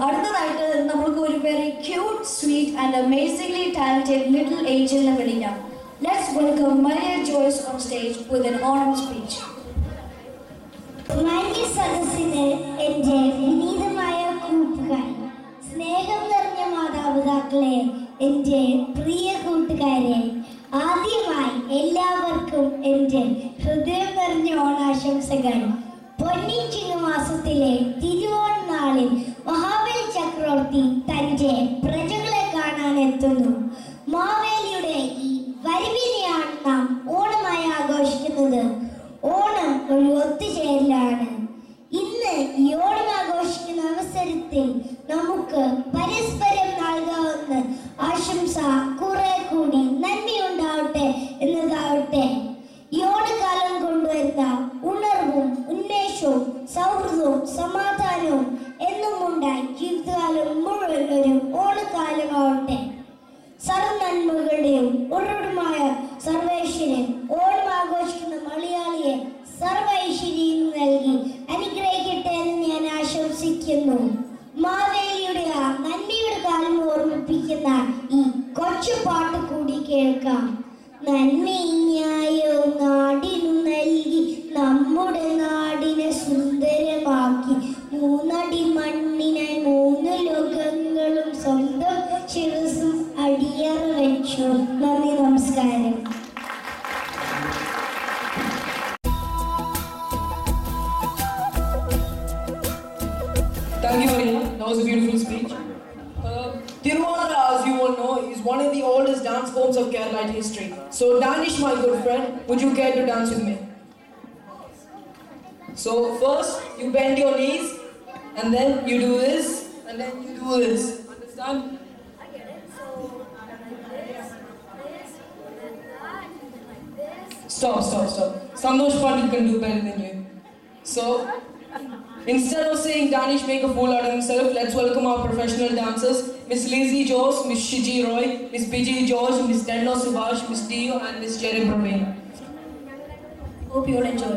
അടുത്തതായിട്ട് നമ്മൾക്ക് ഒരു very cute, sweet and amazingly talented little angel വിളിക്കാം. Let's welcome Maria Joyce on stage with an Onam speech. മാന്യ സദസ്സിന് എൻ്റെ വിനീതമായ കൂട്ടുകാർ, സ്നേഹം നിറഞ്ഞ മാതാപിതാക്കളെ, എൻ്റെ പ്രിയ കൂട്ടുകാരെ, ആദ്യമായി എല്ലാവർക്കും എൻ്റെ ഹൃദയം നിറഞ്ഞ ഓണാശംസകൾ. പൊന്നിൻ ചിങ്ങമാസത്തിലെ തിരുവോണനാളിൽ മഹാബലി ചക്രവർത്തി തൻ്റെ പ്രജകളെ കാണാൻ എത്തുന്നു. മാവേലിയുടെ ഈ വരവിനെയാണ് നാം ഓണമായി ആഘോഷിക്കുന്നത്. ഓണം ഒരു ഒത്തുചേരലാണ്. ഇന്ന് ഈ ഓണം ആഘോഷിക്കുന്ന അവസരത്തിൽ നമുക്ക് പരസ്പരം നൽകാവുന്ന ആശംസ കുറെ കൂടി നന്ദിയുണ്ടാവട്ടെ എന്നതാവട്ടെ. ഈ ഓണക്കാലം കൊണ്ടുവരുന്ന ഉണർവും ഉന്മേഷവും സൗഹൃദവും സമാധാനവും എന്നും ഉണ്ടായി ജീവിതകാലം മുഴുവൻ ഒരു ഓണക്കാലമാവട്ടെ. സർവ്വനന്മകളുടെയും ഉറവിടമായ സർവേശ്വരൻ ഓണം ആഘോഷിക്കുന്ന മലയാളിയെ സർവ്വ ഐശ്വര്യം നൽകി അനുഗ്രഹിക്കട്ടെ എന്ന് ഞാൻ ആശംസിക്കുന്നു. മാവേലിയുടെ ആ നന്മയുടെ കാലം ഓർമ്മിപ്പിക്കുന്ന ഈ കൊച്ചു പാട്ട് കൂടി കേൾക്കാം. നന്മയോ നാടിനു നൽകി നമ്മുടെ നാടിനെ സുന്ദരമാക്കി, മൂന്നടി മണ്ണിനായി മൂന്ന് ലോകങ്ങളും സ്വന്തം ശിരസും അടിയറ വെച്ചു. നന്ദി, നമസ്കാരം. Thank you, Maria. That was a beautiful speech. Tiruvara, as you all know, is one of the oldest dance forms of Kerala history. So, Danish, my good friend, would you care to dance with me? So, first, you bend your knees, and then you do this, and then you do this. Understand? Stop. Santosh Pandit can do better than you. So, instead of saying Danish make a fool out of himself, let's welcome our professional dancers, Miss Lizzie Jose, Miss Shiji Roy, Miss PG George, Miss Denno Subhash, Miss Dio, and Miss Jerry Praveen. Hope you all enjoy.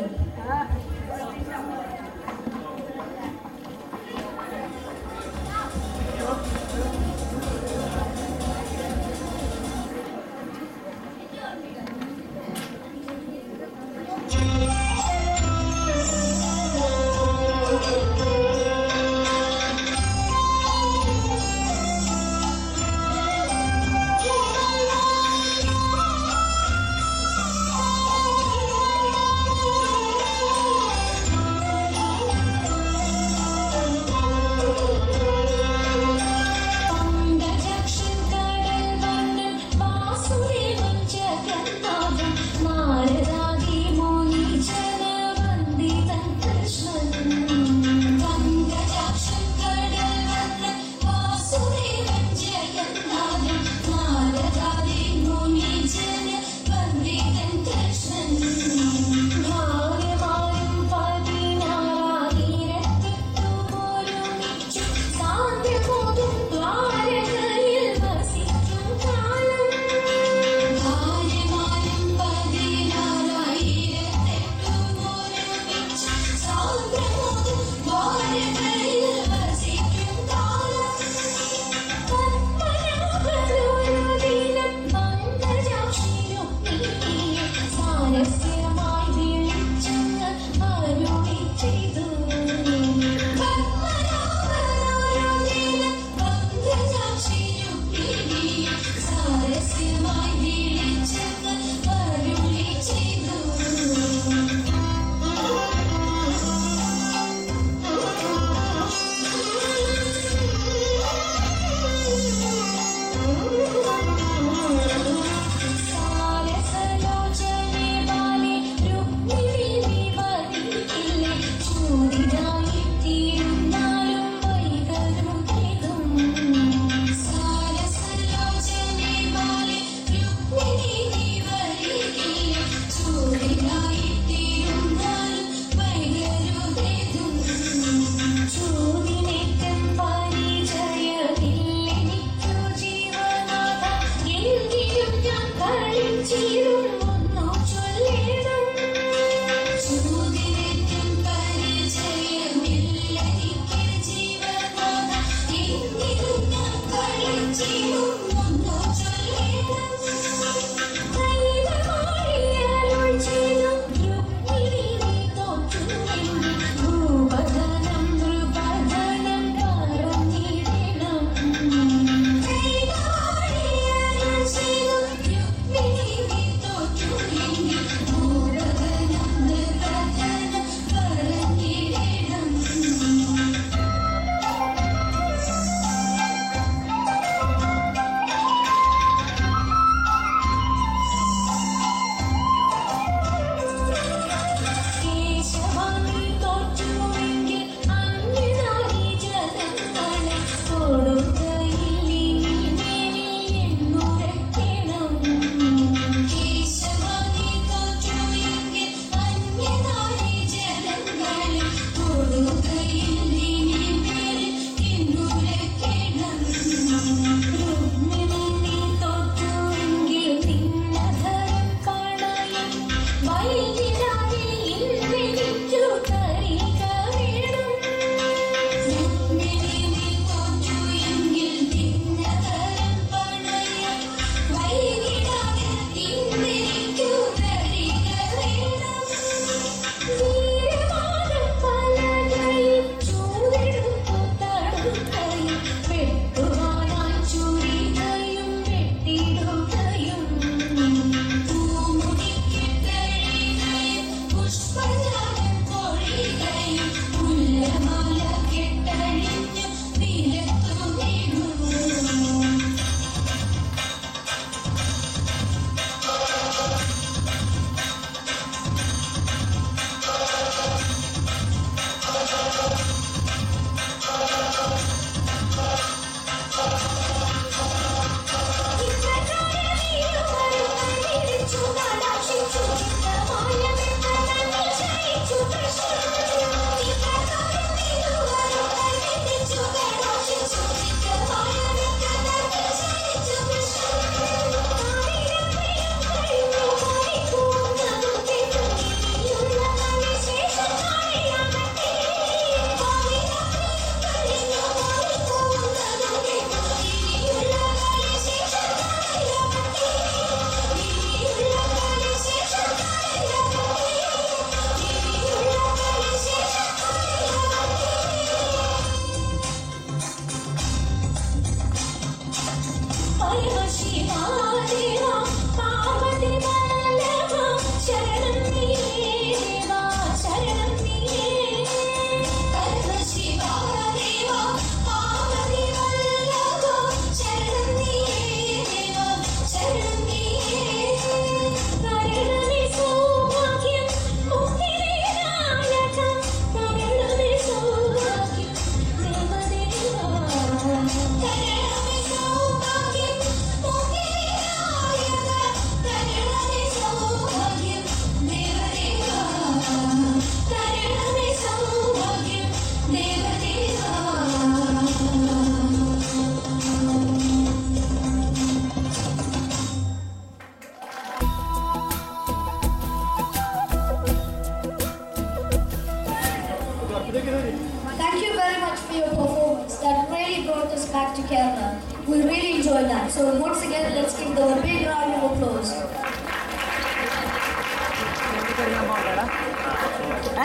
that really brought us back to Kerala. We really enjoyed that. So once again, let's give them a big round of applause.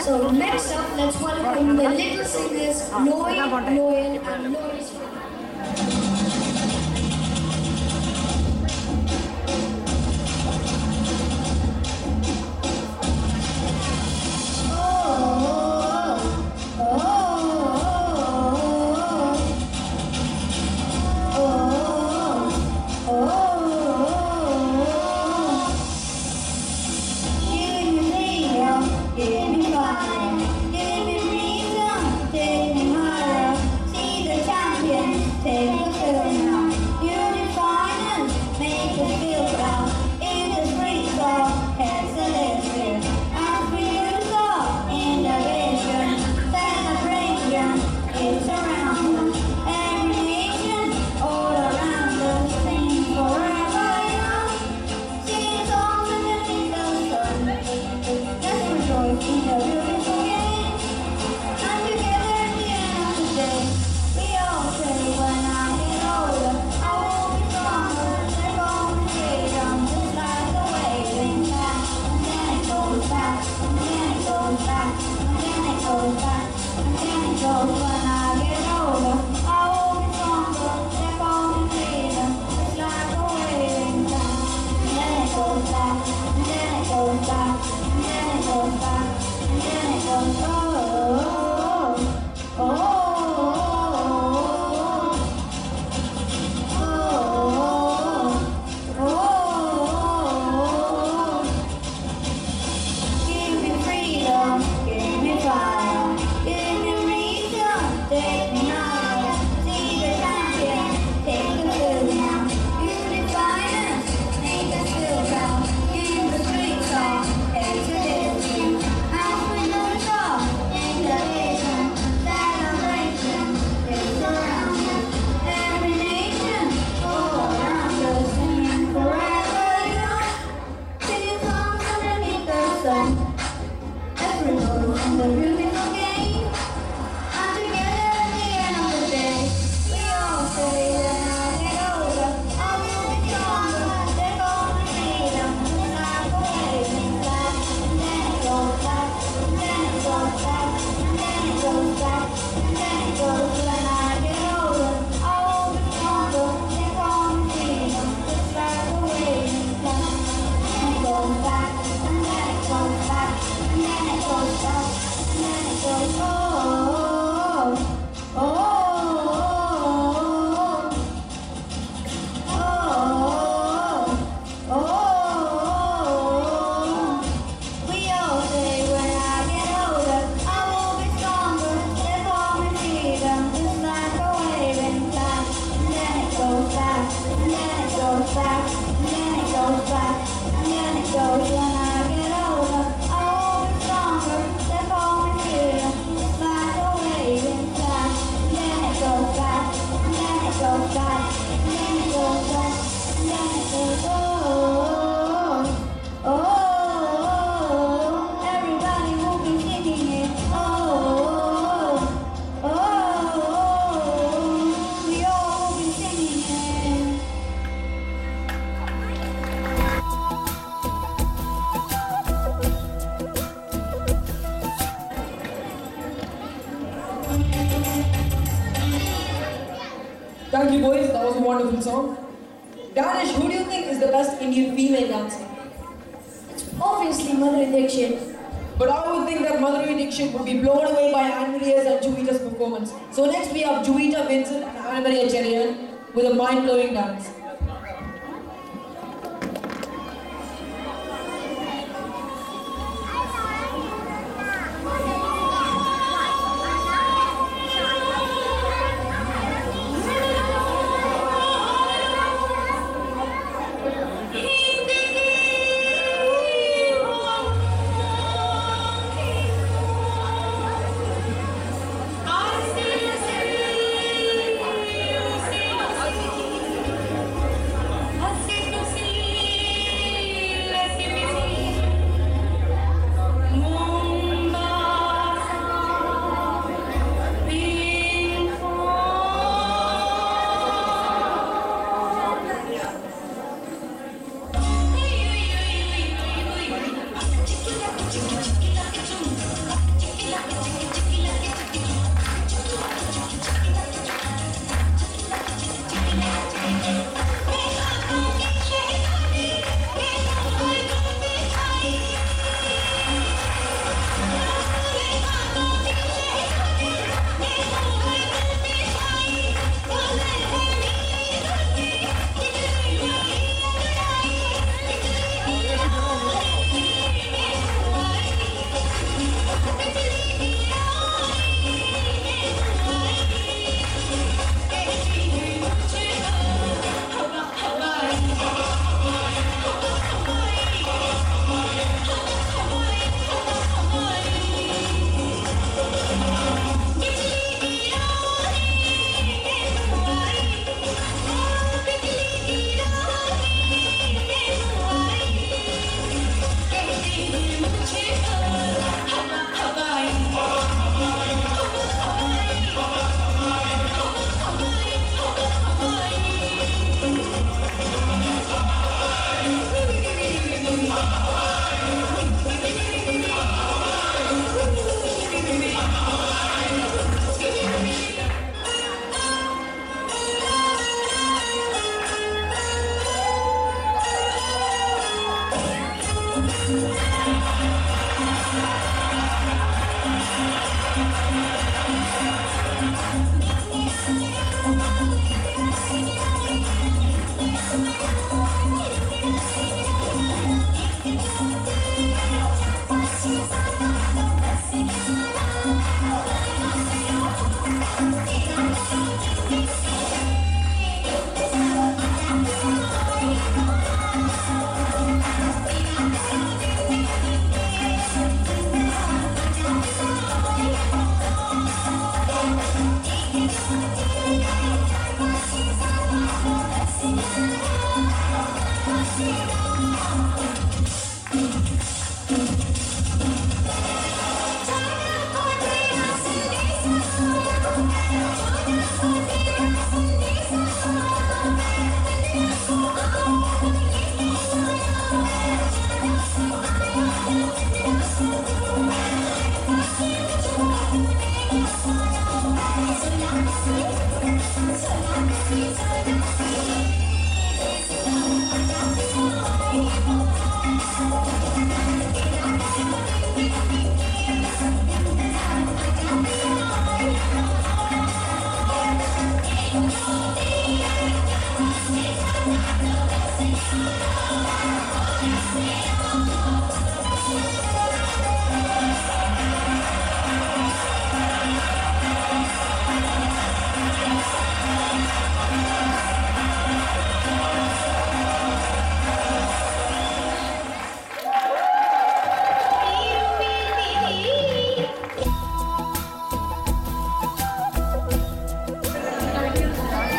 So next up, let's welcome the little singers, Loyan and Loris. Thank you, boys. That was a wonderful song. Danish, who do you think is the best Indian female dancer? Obviously, Madhuri Dixit. But I would think that Madhuri Dixit would be blown away by Anne-Marie's and Juvita's performance. So next we have Juvita Vincent and Anne-Marie Cherian with a mind-blowing dance.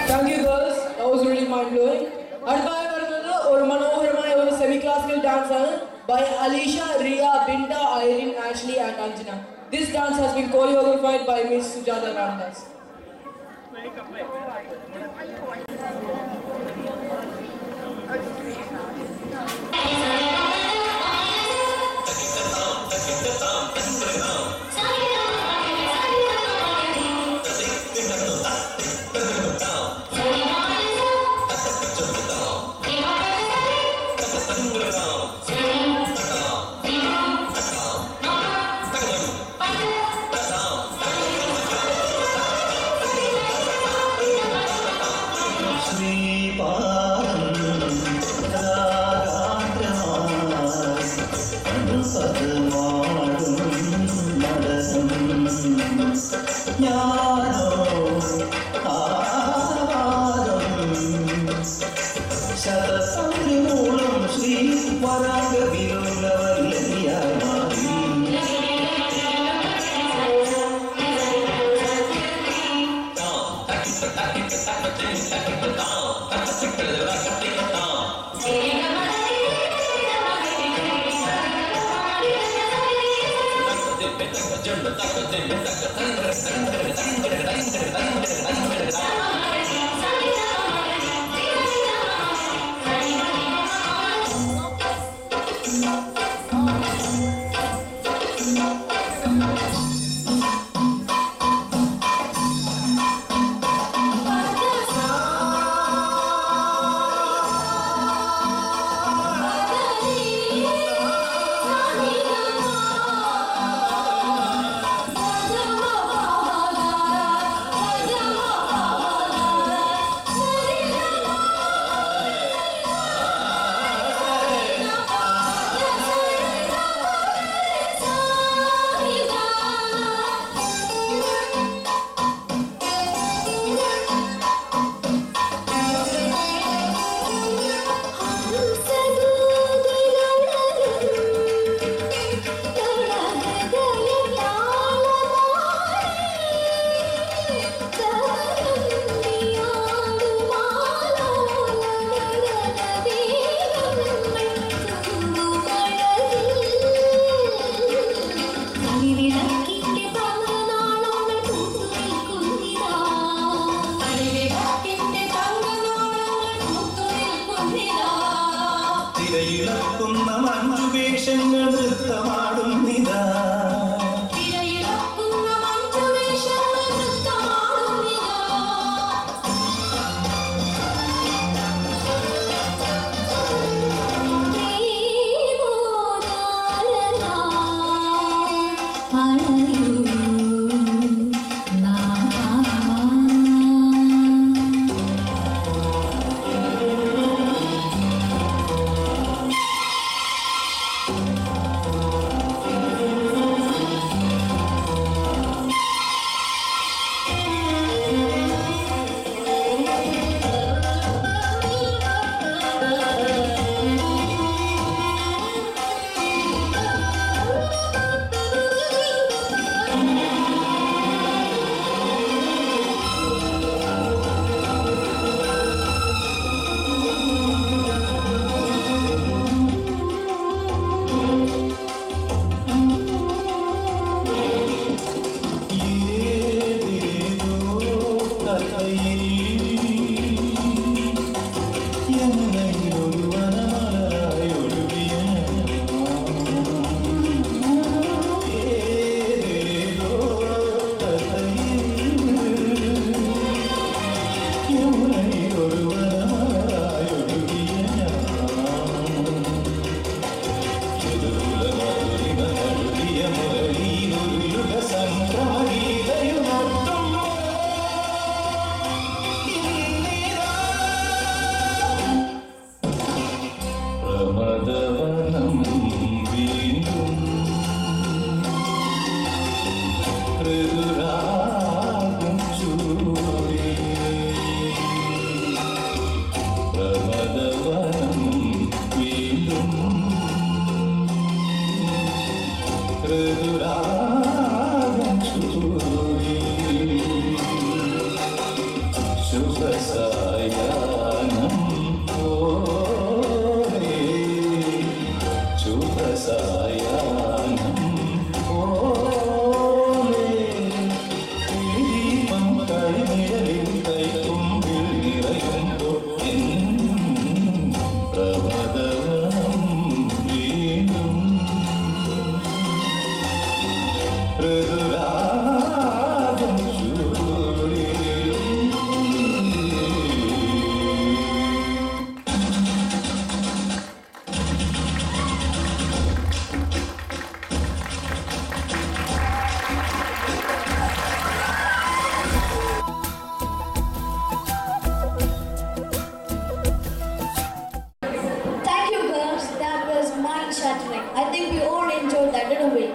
Thank you girls, that was really mind blowing. അടുത്തായി വരുന്നത് ഒരു മനോഹരമായ ഒരു സെമി ക്ലാസിക്കൽ ഡാൻസ് ആണ് by Alicia, Ria, Binta, Irene, Ashley and Anjana. This dance has been choreographed by Miss Sujata Ramdas. Thank you, girls. That was mind-shattering. I think we all enjoyed that, didn't we?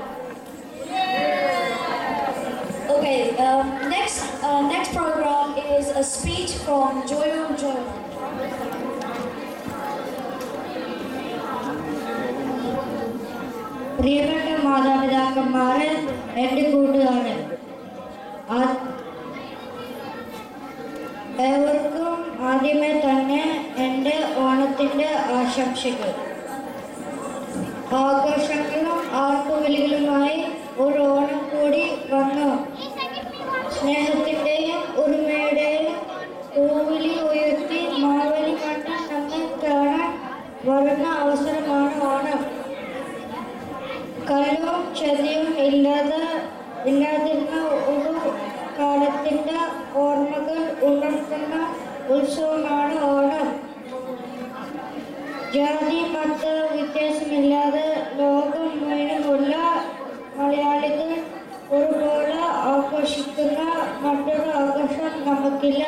Okay, next program is a speech from Joyo Joyo. പ്രിയപ്പെട്ട മാതാപിതാക്കന്മാരെ, എൻ്റെ കൂട്ടുകാരെ, ഏവർക്കും ആദ്യമേ തന്നെ എൻ്റെ ഓണത്തിൻ്റെ ആശംസകൾ. ആഘോഷങ്ങളും ആർപ്പുവിളികളുമായി ഒരു ഓണം കൂടി വന്നു. സ്നേഹത്തിൻ്റെയും ഒരുമയുടെയും പൂവിലി ഉയർത്തി മാവേലി മണ്ണിൽ നമ്മെ കാണാൻ വരുന്ന അവസരമാണ് ഓണം. കല്ലും ചതിയും ഇല്ലാതിരുന്ന ഒരു കാലത്തിൻ്റെ ഓർമ്മകൾ ഉണർത്തുന്ന ഉത്സവമാണ് ഓണം. ജാതി മത വ്യത്യാസമില്ലാതെ ലോകം മുഴുവനുള്ള മലയാളികൾ ഒരുപോലെ ആഘോഷിക്കുന്ന മറ്റൊരു ആഘോഷം നമുക്കില്ല.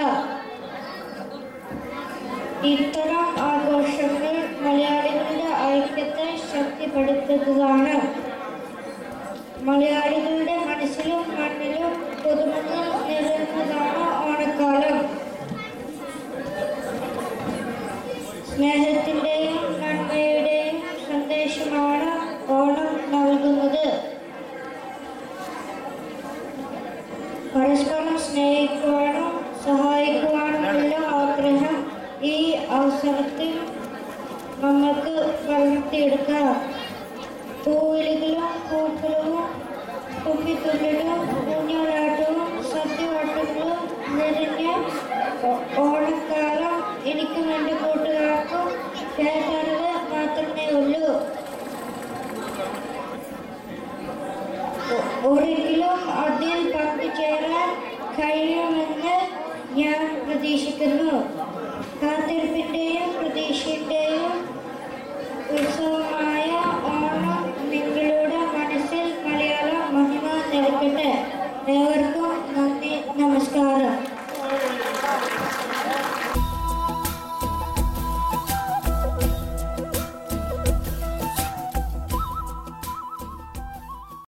ഇത്തരം ആഘോഷങ്ങൾ മലയാളികളുടെ ഐക്യത്തെ ശക്തിപ്പെടുത്തുന്നതാണ്. മലയാളികളുടെ മനസ്സിലും മണ്ണിലും പുതുമകൾ നിറയുന്നതാണ് ഓണക്കാലം. സ്നേഹത്തിൻ്റെയും നന്മയുടെയും സന്ദേശമാണ് ഓണം നൽകുന്നത്. പരസ്പരം സ്നേഹിക്കുവാനും സഹായിക്കുവാനുമുള്ള ആഗ്രഹം ഈ അവസരത്തിൽ നമുക്ക് വളർത്തിയെടുക്കാം. പൂവിളികളും പൂക്കളവും കുമ്പിത്തുള്ളലും ഊഞ്ഞാലാട്ടവും സദ്യവട്ടങ്ങളും നിറഞ്ഞ ഓണക്കാലം എനിക്കും എൻ്റെ കൂട്ടുകാർക്കും കേട്ടറിവ് മാത്രമേ ഉള്ളൂ. ഒരിക്കലും അതിൽ പങ്കുചേരാൻ കഴിയുമെന്ന് ഞാൻ പ്രതീക്ഷിക്കുന്നു. കാത്തിരിപ്പിൻ്റെയും പ്രതീക്ഷയുടെയും ഉത്സവമായ ഓണം നിങ്ങളുടെ മനസ്സിൽ മലയാളം മഹിമ നിറയ്ക്കട്ടെ.